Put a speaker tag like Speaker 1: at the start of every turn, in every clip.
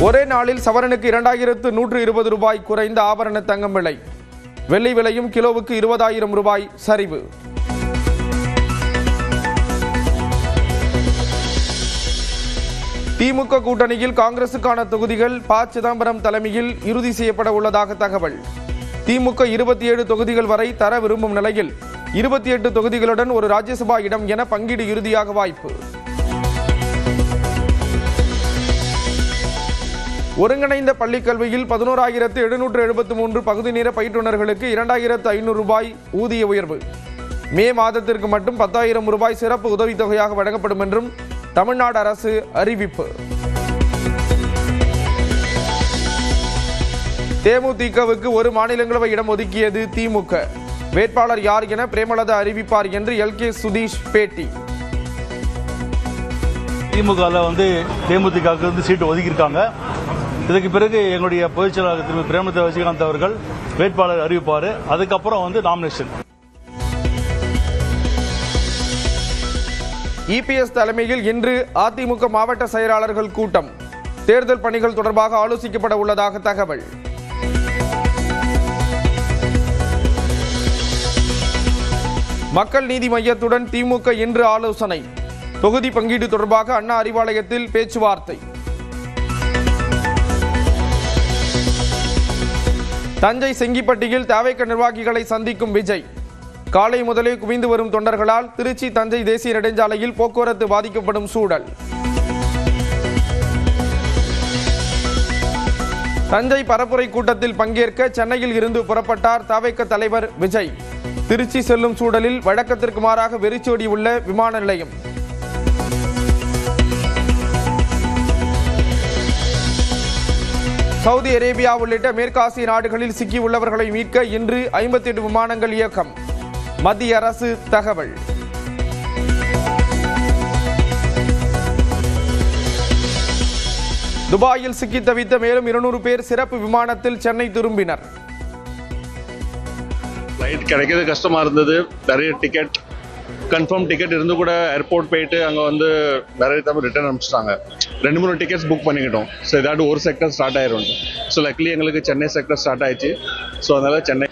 Speaker 1: ஒரே நாளில் சவரனுக்கு 2120 ரூபாய் குறைந்த ஆபரண தங்கம் விலை. வெள்ளி விலையும் கிலோவுக்கு 20,000 ரூபாய் சரிவு. திமுக கூட்டணியில் காங்கிரசுக்கான தொகுதிகள் ப. சிதம்பரம் தலைமையில் இறுதி செய்யப்பட உள்ளதாக தகவல். திமுக 27 தொகுதிகள் வரை தர விரும்பும் நிலையில் 28 தொகுதிகளுடன் ஒரு ராஜ்யசபா இடம் என பங்கீடு இறுதியாக வாய்ப்பு. ஒருங்கிணைந்த பள்ளிக் கல்வியில் 11,773 பகுதி நேர பயிற்றுநர்களுக்கு 2,500 ரூபாய் ஊதிய உயர்வு. மே மாதத்திற்கு மட்டும் 10,000 ரூபாய் சிறப்பு உதவித்தொகையாக வழங்கப்படும் என்றும் தமிழ்நாடு அரசு அறிவிப்பு. தேமுதிகவுக்கு ஒரு மாநிலங்களவை இடம் ஒதுக்கியது திமுக. வேட்பாளர் யார் என பிரேமலதா அறிவிப்பார் என்று எல்.கே. சுதீஷ் பேட்டி.
Speaker 2: திமுகவில் தேமுதிகவுக்கு சீட்டு ஒதுக்கியிருக்காங்க. இதுக்கு பிறகு எங்களுடைய பொதுச் செயலாளர் திரு பிரேமலதா விஜயகாந்த் அவர்கள் வேட்பாளர் அறிவிப்பார். அதுக்கப்புறம் நாமினேஷன்.
Speaker 1: இபிஎஸ் தலைமையில் இன்று அதிமுக மாவட்ட செயலாளர்கள் கூட்டம். தேர்தல் பணிகள் தொடர்பாக ஆலோசிக்கப்பட உள்ளதாக தகவல். மக்கள் நீதி மையத்துடன் திமுக இன்று ஆலோசனை. தொகுதி பங்கீடு தொடர்பாக அண்ணா அறிவாலயத்தில் பேச்சுவார்த்தை. தஞ்சை செங்கிப்பட்டியில் தவேக நிர்வாகிகளை சந்திக்கும் விஜய். காலை முதலே குவிந்து வரும் தொண்டர்களால் திருச்சி தஞ்சை தேசிய நெடுஞ்சாலையில் போக்குவரத்து பாதிக்கப்படும் சூழல். தஞ்சை பரப்புரை கூட்டத்தில் பங்கேற்க சென்னையில் இருந்து புறப்பட்டார் தவேக தலைவர் விஜய். திருச்சி செல்லும் சூழலில் வழக்கத்திற்கு மாறாக வெறிச்சோடியுள்ள விமான நிலையம். சவுதி அரேபியா உள்ளிட்ட மேற்காசிய நாடுகளில் சிக்கியுள்ளவர்களை மீட்க இன்று 58 விமானங்கள் இயக்கம். மத்திய அரசு தகவல். துபாயில் சிக்கி தவித்த மேலும் 200 பேர் சிறப்பு விமானத்தில் சென்னை திரும்பினர்.
Speaker 3: ஃப்ளைட் கிடைக்கிறது கஷ்டமா இருந்தது. நிறைய டிக்கெட் கன்ஃபார்ம் டிக்கெட் இருந்து கூட ஏர்போர்ட் போயிட்டு அங்கே நிறைய தவிர ரிட்டர்ன் அனுப்பிச்சிட்டாங்க. 2-3 டிக்கெட்ஸ் புக் பண்ணிக்கிட்டோம். ஸோ ஏதாட்டு ஒரு செக்டர் ஸ்டார்ட் ஆயிரும். ஸோ லக்லி எங்களுக்கு சென்னை செக்டர் ஸ்டார்ட் ஆயிடுச்சு. ஸோ அதனால சென்னை.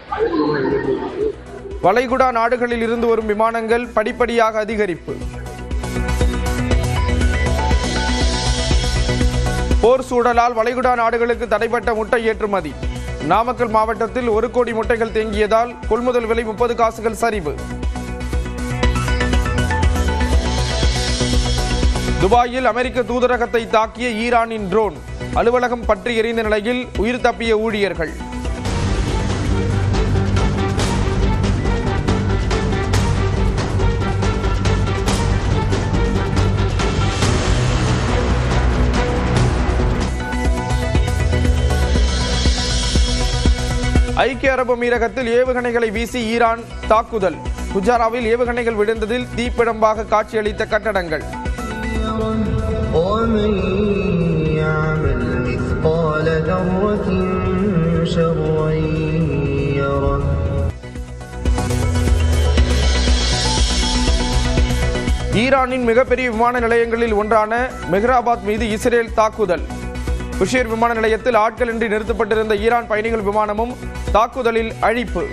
Speaker 1: வளைகுடா நாடுகளில் இருந்து வரும் விமானங்கள் படிப்படியாக அதிகரிப்பு. போர் சூழலால் வளைகுடா நாடுகளுக்கு தடைப்பட்ட முட்டை ஏற்றுமதி. நாமக்கல் மாவட்டத்தில் 1 கோடி முட்டைகள் தேங்கியதால் கொள்முதல் விலை 30 காசுகள் சரிவு. துபாயில் அமெரிக்க தூதரகத்தை தாக்கிய ஈரானின் ட்ரோன். அலுவலகம் பற்றி எரிந்த நிலையில் உயிர் தப்பிய ஊழியர்கள். ஐக்கிய அரபு அமீரகத்தில் ஏவுகணைகளை வீசி ஈரான் தாக்குதல். குஜராவில் ஏவுகணைகள் விழுந்ததில் தீப்பிழம்பாக காட்சியளித்த கட்டடங்கள். ஈரானின் மிகப்பெரிய விமான நிலையங்களில் ஒன்றான மெஹ்ராபாத் மீது இஸ்ரேல் தாக்குதல். புஷேர் விமான நிலையத்தில் ஆட்களின்றி நிறுத்தப்பட்டிருந்த ஈரான் பயணிகள் விமானமும் தாக்குதலில் அழிப்பு.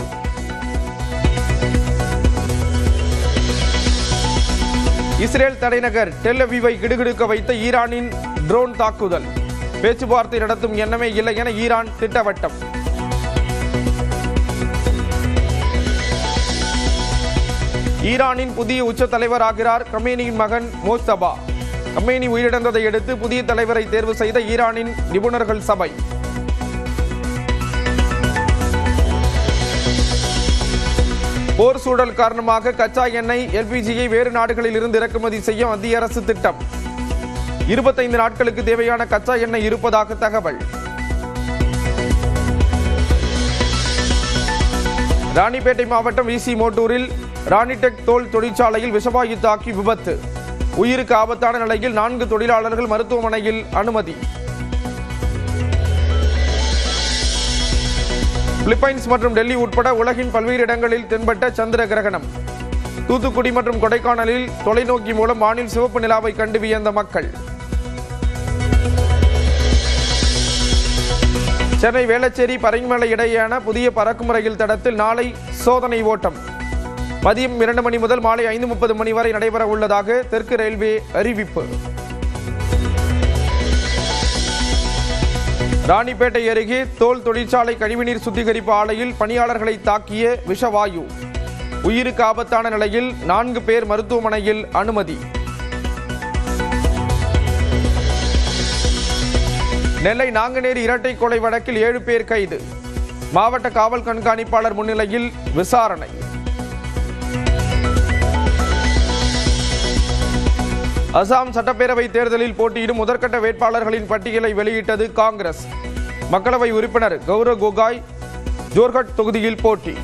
Speaker 1: இஸ்ரேல் தலைநகர் டெல் அவீவை கிடுகிடுக்க வைத்த ஈரானின் ட்ரோன் தாக்குதல். பேச்சுவார்த்தை நடத்தும் எண்ணமே இல்லை என ஈரான் திட்டவட்டம். ஈரானின் புதிய உச்ச தலைவர் ஆகிறார் கமேனியின் மகன் மோஸ்தபா. கமேனி உயிரிழந்ததை அடுத்து புதிய தலைவரை தேர்வு செய்த ஈரானின் நிபுணர்கள் சபை. போர் சூழல் காரணமாக கச்சா எண்ணெய் எல்பிஜியை வேறு நாடுகளில் இருந்து இறக்குமதி செய்ய மத்திய அரசு திட்டம். 25 நாட்களுக்கு தேவையான கச்சா எண்ணெய் இருப்பதாக தகவல். ராணிப்பேட்டை மாவட்டம் விசி மோட்டூரில் ராணிடெக் தோல் தொழிற்சாலையில் விஷவாயு தாக்கி விபத்து. உயிருக்கு ஆபத்தான நிலையில் 4 தொழிலாளர்கள் மருத்துவமனையில் அனுமதி. பிலிப்பைன்ஸ் மற்றும் டெல்லி உட்பட உலகின் பல்வேறு இடங்களில் தென்பட்ட சந்திர கிரகணம். தூத்துக்குடி மற்றும் கொடைக்கானலில் தொலைநோக்கி மூலம் வானில் சிவப்பு நிலாவை கண்டு வியந்த மக்கள். சென்னை வேளச்சேரி பரங்கிமலை இடையேயான புதிய பறக்கும் ரயில் தடத்தில் நாளை சோதனை ஓட்டம் மதியம் 2 மணி முதல் மாலை 5:30 மணி வரை நடைபெற உள்ளதாக தெற்கு ரயில்வே அறிவிப்பு. ராணிப்பேட்டை அருகே தோல் தொழிற்சாலை கழிவுநீர் சுத்திகரிப்பு ஆலையில் பணியாளர்களை தாக்கிய விஷவாயு. உயிருக்கு ஆபத்தான நிலையில் 4 பேர் மருத்துவமனையில் அனுமதி. நெல்லை நாங்குநேரி இரட்டை கொலை வழக்கில் 7 பேர் கைது. மாவட்ட காவல் கண்காணிப்பாளர் முன்னிலையில் விசாரணை. அசாம் சட்டப்பேரவை தேர்தலில் போட்டியிடும் முதற்கட்ட வேட்பாளர்களின் பட்டியலை வெளியிட்டது காங்கிரஸ். மக்களவை உறுப்பினர் கௌரவ் கோகாய் ஜோர்ஹட் தொகுதியில் போட்டி.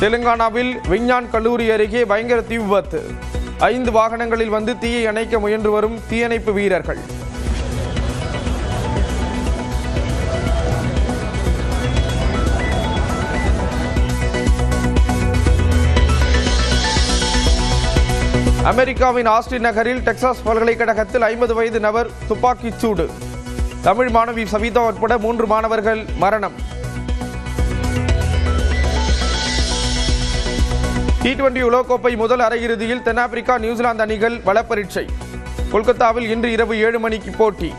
Speaker 1: தெலுங்கானாவில் விஞ்ஞான் கல்லூரி அருகே பயங்கர தீ விபத்து. 5 வாகனங்களில் வந்து தீயை அணைக்க முயன்று வரும் தீயணைப்பு வீரர்கள். அமெரிக்காவின் ஆஸ்டின் நகரில் டெக்சாஸ் பல்கலைக்கழகத்தில் 50 வயது நபர் துப்பாக்கிச் சூடு. தமிழ் மாணவி சவிதா உட்பட 3 மாணவர்கள் மரணம். T20 உலகக்கோப்பை முதல் அரையிறுதியில் தென்னாப்பிரிக்கா நியூசிலாந்து அணிகள் பலப்பரீட்சை. கொல்கத்தாவில் இன்று இரவு 7 மணிக்கு போட்டி.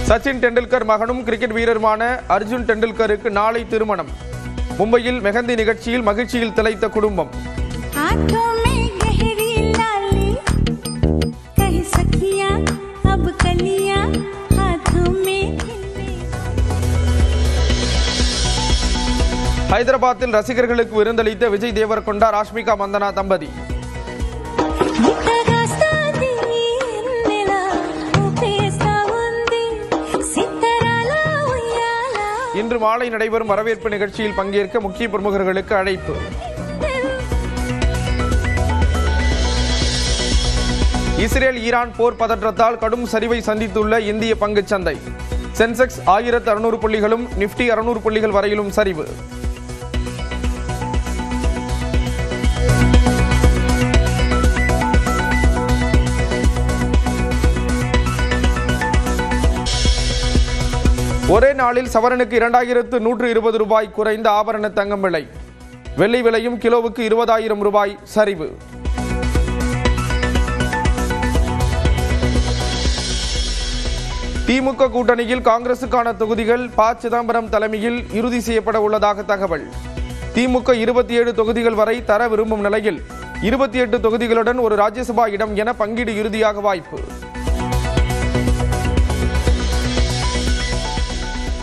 Speaker 1: சச்சின் டெண்டுல்கர் மகனும் கிரிக்கெட் வீரருமான அர்ஜுன் டெண்டுல்கருக்கு நாளை திருமணம். மும்பையில் மெஹந்தி நிகழ்ச்சியில் மகிழ்ச்சியில் திளைத்த குடும்பம். ஹைதராபாத்தில் ரசிகர்களுக்கு விருந்தளித்த விஜய் தேவரகொண்டா ராஷ்மிகா மந்தனா தம்பதி. இன்று மாலை நடைபெறும் வரவேற்பு நிகழ்ச்சியில் பங்கேற்க முக்கிய பிரமுகர்களுக்கு அழைப்பு. இஸ்ரேல் ஈரான் போர் பதற்றத்தால் கடும் சரிவை சந்தித்துள்ள இந்திய பங்குச் சந்தை. சென்செக்ஸ் 1600 புள்ளிகளும் நிப்டி 600 புள்ளிகள் வரையிலும் சரிவு. ஒரே நாளில் சவரனுக்கு 2120 ரூபாய் குறைந்த ஆபரண தங்கம் விலை. வெள்ளி விலையும் கிலோவுக்கு 20,000 ரூபாய் சரிவு. திமுக கூட்டணியில் காங்கிரசுக்கான தொகுதிகள் ப. சிதம்பரம் தலைமையில் இறுதி செய்யப்பட உள்ளதாக தகவல். திமுக 27 தொகுதிகள் வரை தர விரும்பும் நிலையில் 28 தொகுதிகளுடன் ஒரு ராஜ்யசபா இடம் என பங்கீடு இறுதியாக வாய்ப்பு.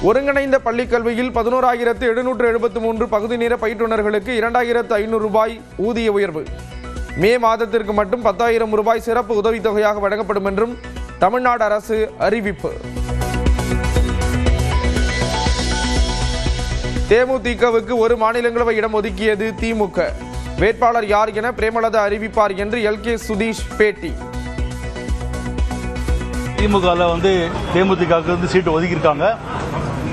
Speaker 1: ஒருங்கிணைந்த பள்ளிக் கல்வியில் 11,773 பகுதி நேர பயிற்றுநர்களுக்கு 2,500 ரூபாய் ஊதிய உயர்வு. மே மாதத்திற்கு மட்டும் 10,000 ரூபாய் சிறப்பு உதவித்தொகையாக வழங்கப்படும் என்றும் தமிழ்நாடு அரசு அறிவிப்பு. தேமுதிகவுக்கு ஒரு மாநிலங்களவை இடம் ஒதுக்கியது திமுக. வேட்பாளர் யார் என பிரேமலதா அறிவிப்பார் என்று LK சுதீஷ் பேட்டி.
Speaker 2: திமுகவில் தேமுதிகவுக்கு சீட்டு ஒதுக்கியிருக்காங்க.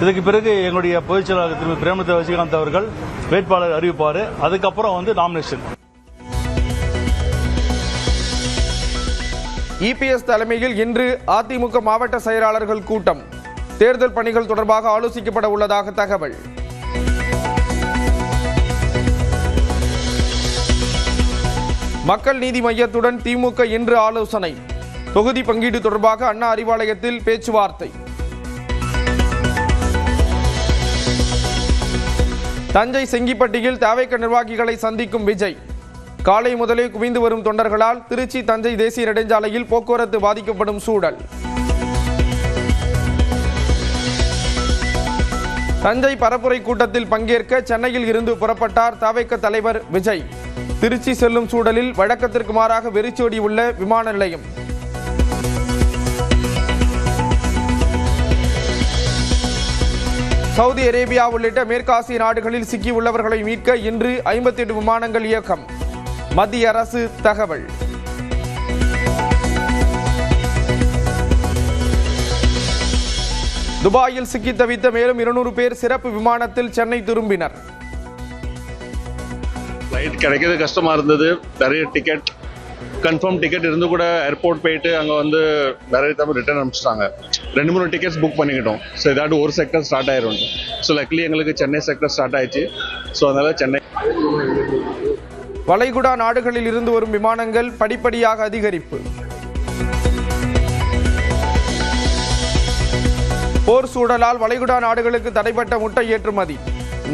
Speaker 2: இதுக்கு பிறகு எங்களுடைய பொதுச் செயலாளர் திரு பிரேமலதா விஜயகாந்த் அவர்கள் வேட்பாளர் அறிவிப்பார். அதுக்கப்புறம் நாமினேஷன்.
Speaker 1: EPS தலைமையில் இன்று அதிமுக மாவட்ட செயலாளர்கள் கூட்டம். தேர்தல் பணிகள் தொடர்பாக ஆலோசிக்கப்பட உள்ளதாக தகவல். மக்கள் நீதி மையத்துடன் திமுக இன்று ஆலோசனை. தொகுதி பங்கீடு தொடர்பாக அண்ணா அறிவாலயத்தில் பேச்சுவார்த்தை. தஞ்சை செங்கிப்பட்டியில் தவேக நிர்வாகிகளை சந்திக்கும் விஜய். காலை முதலே குவிந்து வரும் தொண்டர்களால் திருச்சி தஞ்சை தேசிய நெடுஞ்சாலையில் போக்குவரத்து பாதிக்கப்படும் சூழல். தஞ்சை பரப்புரை கூட்டத்தில் பங்கேற்க சென்னையில் இருந்து புறப்பட்டார் தவேக தலைவர் விஜய். திருச்சி செல்லும் சூழலில் வழக்கத்திற்கு மாறாக வெறிச்சோடியுள்ள விமான நிலையம். சவுதி அரேபியா உள்ளிட்ட மேற்காசிய நாடுகளில் சிக்கியுள்ளவர்களை மீட்க இன்று 58 விமானங்கள் இயக்கம். மத்திய அரசு தகவல். துபாயில் சிக்கி தவித்த மேலும் 200 பேர் சிறப்பு விமானத்தில் சென்னை திரும்பினர்.
Speaker 3: ஃப்ளைட் கிடைக்கிறது கஷ்டமாக இருந்தது. நிறைய டிக்கெட் கன்ஃபார்ம் டிக்கெட் இருந்து கூட ஏர்போர்ட் போயிட்டு அங்கே வந்து நிறைய தவிர ரிட்டர்ன் அனுப்பிச்சிட்டாங்க. 2-3 டிக்கெட்ஸ் புக் பண்ணிக்கிட்டோம். ஸோ ஏதாட்டு ஒரு செக்டர் ஸ்டார்ட் ஆயிரும். ஸோ லக்லி எங்களுக்கு சென்னை செக்டர் ஸ்டார்ட் ஆயிடுச்சு. ஸோ அதனால சென்னை.
Speaker 1: வளைகுடா நாடுகளில் இருந்து வரும் விமானங்கள் படிப்படியாக அதிகரிப்பு. போர் சூழலால் வளைகுடா நாடுகளுக்கு தடைப்பட்ட முட்டை ஏற்றுமதி.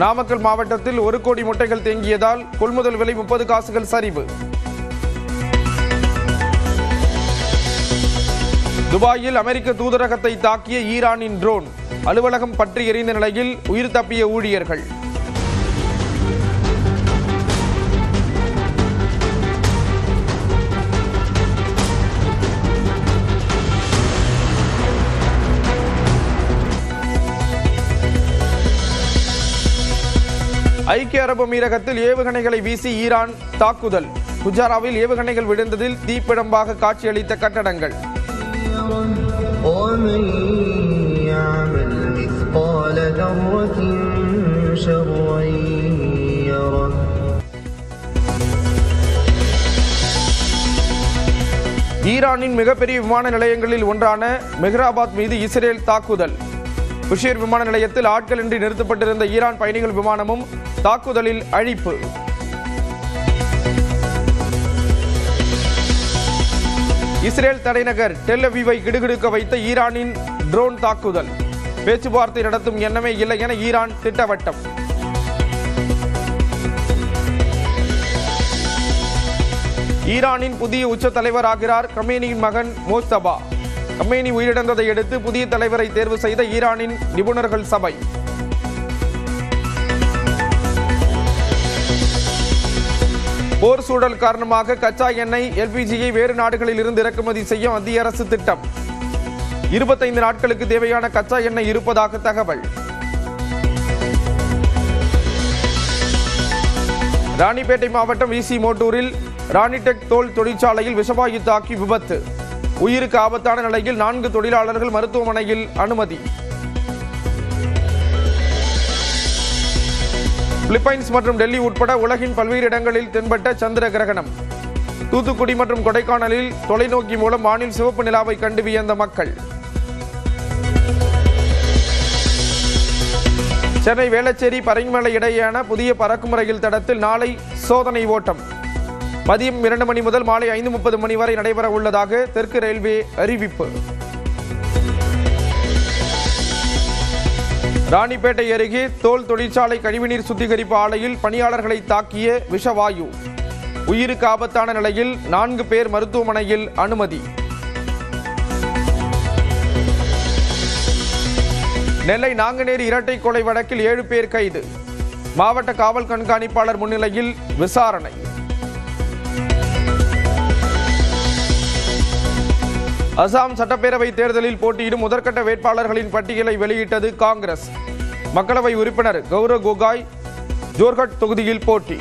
Speaker 1: நாமக்கல் மாவட்டத்தில் 1 கோடி முட்டைகள் தேங்கியதால் கொள்முதல் விலை 30 காசுகள் சரிவு. துபாயில் அமெரிக்க தூதரகத்தை தாக்கிய ஈரானின் ட்ரோன். அலுவலகம் பற்றி எரிந்த நிலையில் உயிர் தப்பிய ஊழியர்கள். ஐக்கிய அரபு அமீரகத்தில் ஏவுகணைகளை வீசி ஈரான் தாக்குதல். குஜராவில் ஏவுகணைகள் விழுந்ததில் தீப்பிழம்பாக காட்சியளித்த கட்டடங்கள்.
Speaker 4: ومن يعمل مثقال ذرة شرا يره.
Speaker 1: ஈரானின் மிகப்பெரிய விமான நிலையங்களில் ஒன்றான மெஹ்ராபாத் மீது இஸ்ரேல் தாக்குதல். புஷேர் விமான நிலையத்தில் ஆட்களின்றி நிறுத்தப்பட்டிருந்த ஈரான் பயணிகள் விமானமும் தாக்குதலில் அழிப்பு. இஸ்ரேல் தலைநகர் டெல் அவீவை கிடுகிடுக்க வைத்த ஈரானின் ட்ரோன் தாக்குதல். பேச்சுவார்த்தை நடத்தும் எண்ணமே இல்லை என ஈரான் திட்டவட்டம். ஈரானின் புதிய உச்ச தலைவராகிறார் கமேனியின் மகன் மோஸ்தபா. கமேனி உயிரிழந்ததை அடுத்து புதிய தலைவரை தேர்வு செய்த ஈரானின் நிபுணர்கள் சபை. போர் சூழல் காரணமாக கச்சா எண்ணெய் எல்பிஜியை வேறு நாடுகளில் இருந்து இறக்குமதி செய்ய மத்திய அரசு திட்டம். 25 நாட்களுக்கு தேவையான கச்சா எண்ணெய் இருப்பதாக தகவல். ராணிப்பேட்டை மாவட்டம் விசி மோட்டூரில் ராணிடெக் தோல் தொழிற்சாலையில் விஷவாயு தாக்கி விபத்து. உயிருக்கு ஆபத்தான நிலையில் 4 தொழிலாளர்கள் மருத்துவமனையில் அனுமதி. பிலிப்பைன்ஸ் மற்றும் டெல்லி உட்பட உலகின் பல்வேறு இடங்களில் தென்பட்ட சந்திர கிரகணம். தூத்துக்குடி மற்றும் கொடைக்கானலில் தொலைநோக்கி மூலம் வானில் சிவப்பு நிலாவை கண்டு வியந்த மக்கள். சென்னை வேளச்சேரி பரங்கிமலை இடையேயான புதிய பறக்கும் ரயில் தடத்தில் நாளை சோதனை ஓட்டம். மதியம் 2 மணி முதல் மாலை 5:30 மணி வரை நடைபெற உள்ளதாக தெற்கு ரயில்வே அறிவிப்பு. ராணிப்பேட்டை அருகே தோல் தொழிற்சாலை கழிவுநீர் சுத்திகரிப்பு ஆலையில் பணியாளர்களை தாக்கிய விஷவாயு. உயிருக்கு ஆபத்தான நிலையில் 4 பேர் மருத்துவமனையில் அனுமதி. நெல்லை நாங்குநேரி இரட்டை கொலை வழக்கில் 7 பேர் கைது. மாவட்ட காவல் கண்காணிப்பாளர் முன்னிலையில் விசாரணை. அசாம் சட்டப்பேரவை தேர்தலில் போட்டியிடும் முதற்கட்ட வேட்பாளர்களின் பட்டியலை வெளியிட்டது காங்கிரஸ். மக்களவை உறுப்பினர் கௌரவ் கோகாய் ஜோர்ஹட் தொகுதியில் போட்டி.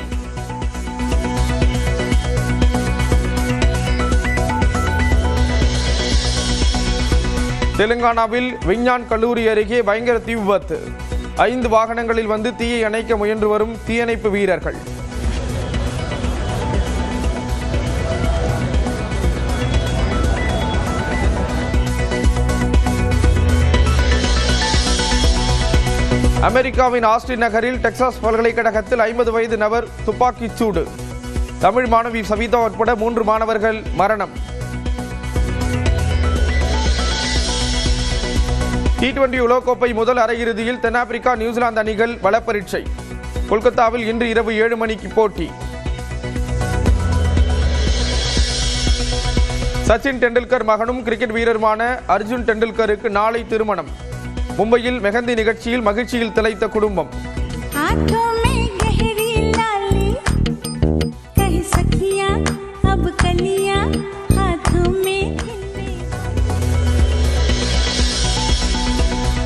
Speaker 1: தெலுங்கானாவில் விஞ்ஞான் கல்லூரி அருகே பயங்கர தீ விபத்து. 5 வாகனங்களில் வந்து தீயை அணைக்க முயன்று வரும் தீயணைப்பு வீரர்கள். அமெரிக்காவின் ஆஸ்டின் நகரில் டெக்சாஸ் பல்கலைக்கழகத்தில் 50 வயது நபர் துப்பாக்கிச் சூடு. தமிழ் மாணவி சவிதா உட்பட 3 மாணவர்கள் மரணம். T20 உலகக்கோப்பை முதல் அரையிறுதியில் தென்னாப்பிரிக்கா நியூசிலாந்து அணிகள் பலப்பரீட்சை. கொல்கத்தாவில் இன்று இரவு 7 மணிக்கு போட்டி. சச்சின் டெண்டுல்கர் மகனும் கிரிக்கெட் வீரருமான அர்ஜுன் டெண்டுல்கருக்கு நாளை திருமணம். மும்பையில் மெஹந்தி நிகழ்ச்சியில் மகிழ்ச்சியில் திளைத்த குடும்பம்.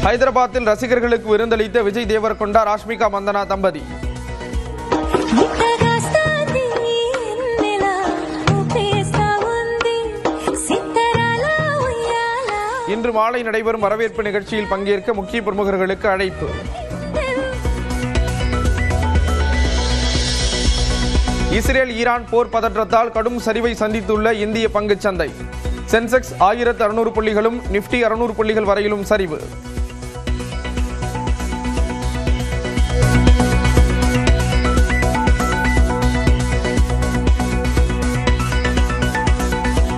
Speaker 1: ஹைதராபாத்தில் ரசிகர்களுக்கு விருந்தளித்த விஜய் தேவரகொண்டா ராஷ்மிகா மந்தனா தம்பதி. இன்று மாலை நடைபெறும் வரவேற்பு நிகழ்ச்சியில் பங்கேற்க முக்கிய பிரமுகர்களுக்கு அழைப்பு. இஸ்ரேல் ஈரான் போர் பதற்றத்தால் கடும் சரிவை சந்தித்துள்ள இந்திய பங்குச் சந்தை. சென்செக்ஸ் 1600 புள்ளிகளும், நிப்டி 600 புள்ளிகள் வரையிலும் சரிவு.